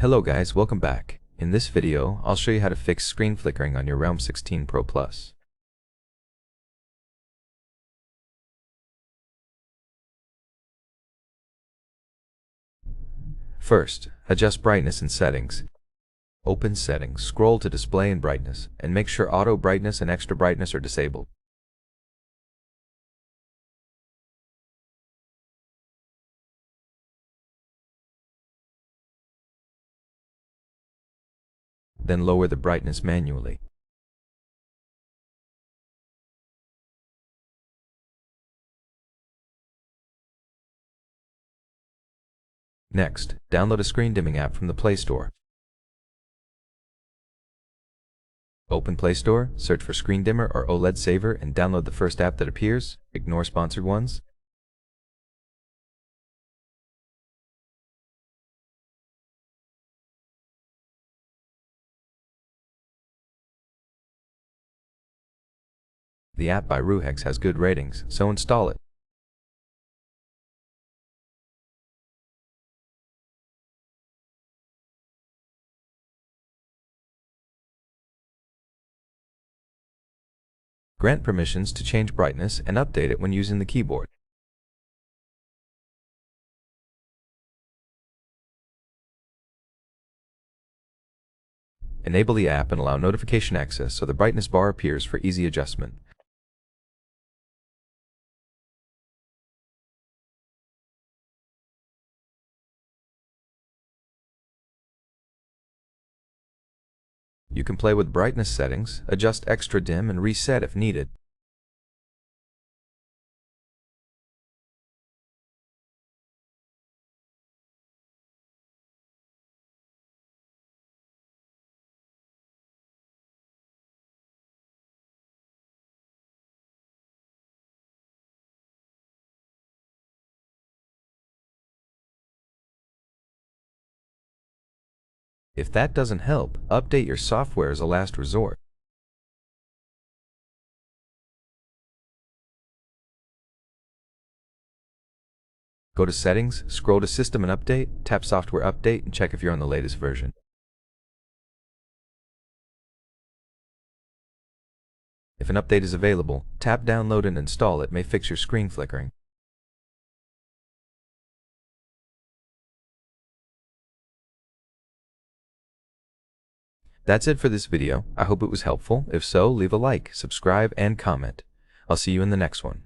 Hello guys, welcome back. In this video, I'll show you how to fix screen flickering on your REALME 16 Pro Plus. First, adjust brightness and settings. Open Settings, scroll to Display and Brightness, and make sure Auto Brightness and Extra Brightness are disabled. Then lower the brightness manually. Next, download a screen dimming app from the Play Store. Open Play Store, search for Screen Dimmer or OLED Saver and download the first app that appears. Ignore sponsored ones. The app by REALME has good ratings, so install it. Grant permissions to change brightness and update it when using the keyboard. Enable the app and allow notification access so the brightness bar appears for easy adjustment. You can play with brightness settings, adjust extra dim, and reset if needed. If that doesn't help, update your software as a last resort. Go to Settings, scroll to System and Update, tap Software Update, and check if you're on the latest version. If an update is available, tap Download and install it. May fix your screen flickering. That's it for this video. I hope it was helpful. If so, leave a like, subscribe, and comment. I'll see you in the next one.